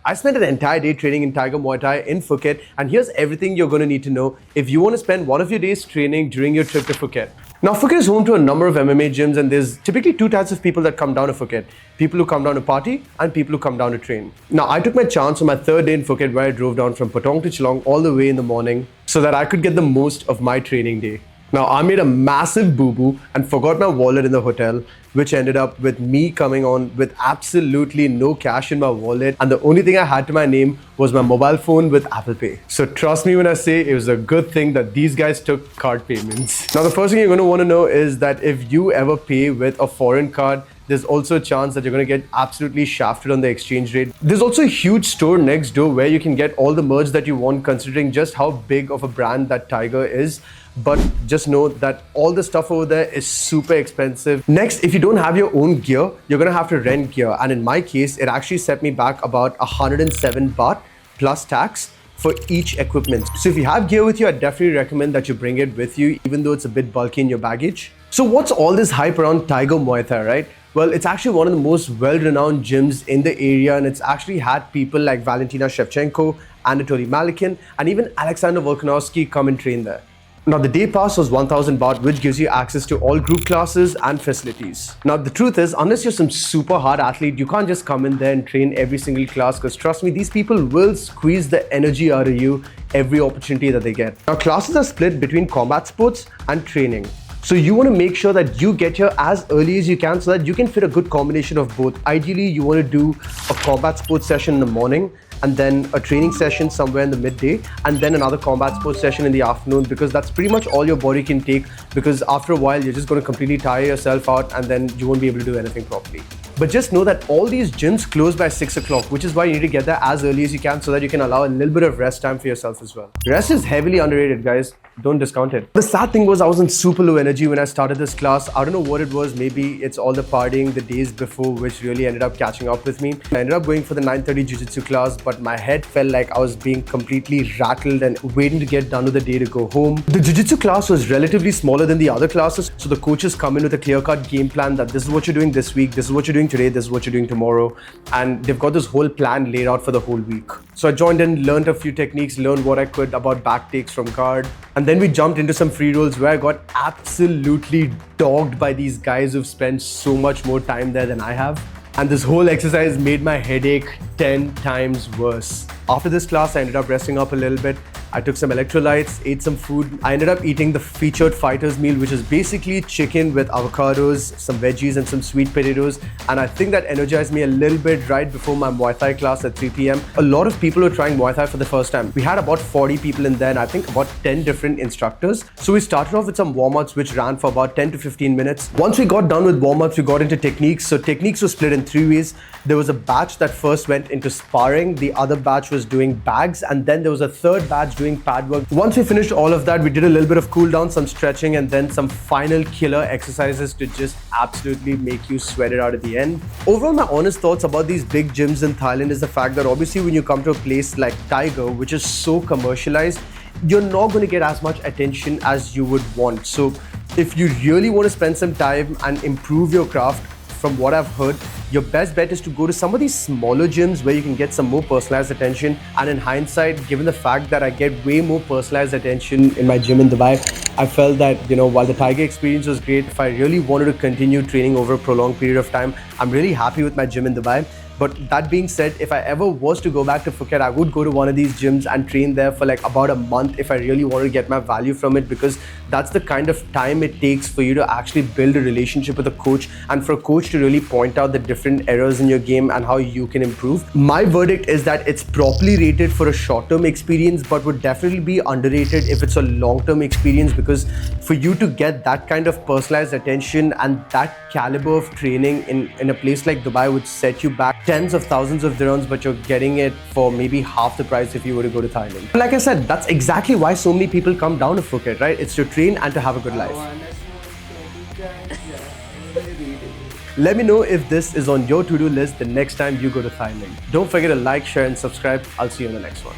I spent an entire day training in Tiger Muay Thai in Phuket, and here's everything you're going to need to know if you want to spend one of your days training during your trip to Phuket. Now, Phuket is home to a number of MMA gyms, and there's typically two types of people that come down to Phuket. People who come down to party and people who come down to train. Now, I took my chance on my third day in Phuket where I drove down from Patong to Chilong all the way in the morning so that I could get the most of my training day. Now, I made a massive boo-boo and forgot my wallet in the hotel, which ended up with me coming on with absolutely no cash in my wallet. And the only thing I had to my name was my mobile phone with Apple Pay. So trust me when I say it was a good thing that these guys took card payments. Now, the first thing you're going to want to know is that if you ever pay with a foreign card, there's also a chance that you're going to get absolutely shafted on the exchange rate. There's also a huge store next door where you can get all the merch that you want, considering just how big of a brand that Tiger is. But just know that all the stuff over there is super expensive. Next, if you don't have your own gear, you're going to have to rent gear. And in my case, it actually set me back about 107 baht plus tax for each equipment. So if you have gear with you, I definitely recommend that you bring it with you, even though it's a bit bulky in your baggage. So what's all this hype around Tiger Muay Thai, right? Well, it's actually one of the most well-renowned gyms in the area, and it's actually had people like Valentina Shevchenko, Anatoly Malikin, and even Alexander Volkanovski come and train there. Now, the day pass was 1000 baht, which gives you access to all group classes and facilities. Now, the truth is, unless you're some super hard athlete, you can't just come in there and train every single class, because trust me, these people will squeeze the energy out of you every opportunity that they get. Now, classes are split between combat sports and training. So you want to make sure that you get here as early as you can so that you can fit a good combination of both. Ideally, you want to do a combat sports session in the morning and then a training session somewhere in the midday and then another combat sports session in the afternoon, because that's pretty much all your body can take, because after a while, you're just going to completely tire yourself out and then you won't be able to do anything properly. But just know that all these gyms close by 6 o'clock, which is why you need to get there as early as you can so that you can allow a little bit of rest time for yourself as well. Rest is heavily underrated, guys. Don't discount it. The sad thing was I was in super low energy when I started this class. I don't know what it was. Maybe it's all the partying the days before which really ended up catching up with me. I ended up going for the 9:30 jiu-jitsu class, but my head felt like I was being completely rattled and waiting to get done with the day to go home. The jiu-jitsu class was relatively smaller than the other classes, so the coaches come in with a clear-cut game plan that this is what you're doing this week, this is what you're doing today, this is what you're doing tomorrow, and they've got this whole plan laid out for the whole week. So I joined in, learned a few techniques, learned what I could about back takes from guard, and then we jumped into some free rolls where I got absolutely dogged by these guys who've spent so much more time there than I have. And this whole exercise made my headache 10 times worse. After this class, I ended up resting up a little bit. I took some electrolytes, ate some food. I ended up eating the featured fighters meal, which is basically chicken with avocados, some veggies and some sweet potatoes. And I think that energized me a little bit right before my Muay Thai class at 3 p.m. A lot of people were trying Muay Thai for the first time. We had about 40 people in there and I think about 10 different instructors. So we started off with some warm-ups which ran for about 10 to 15 minutes. Once we got done with warm-ups, we got into techniques. So techniques were split in 3 ways. There was a batch that first went into sparring. The other batch was doing bags. And then there was a third batch doing pad work. Once we finished all of that, we did a little bit of cool down, some stretching, and then some final killer exercises to just absolutely make you sweat it out at the end. Overall, my honest thoughts about these big gyms in Thailand is the fact that obviously when you come to a place like Tiger, which is so commercialized, you're not going to get as much attention as you would want. So if you really want to spend some time and improve your craft, from what I've heard, your best bet is to go to some of these smaller gyms where you can get some more personalized attention. And in hindsight, given the fact that I get way more personalized attention in my gym in Dubai, I felt that, while the Tiger experience was great, if I really wanted to continue training over a prolonged period of time, I'm really happy with my gym in Dubai. But that being said, if I ever was to go back to Phuket, I would go to one of these gyms and train there for like about a month if I really wanted to get my value from it, because that's the kind of time it takes for you to actually build a relationship with a coach and for a coach to really point out the different errors in your game and how you can improve. My verdict is that it's properly rated for a short-term experience, but would definitely be underrated if it's a long-term experience, because for you to get that kind of personalized attention and that caliber of training in a place like Dubai would set you back tens of thousands of dirhams, but you're getting it for maybe half the price if you were to go to Thailand. Like I said, that's exactly why so many people come down to Phuket, right? It's to train and to have a good life. Let me know if this is on your to-do list the next time you go to Thailand. Don't forget to like, share and subscribe. I'll see you in the next one.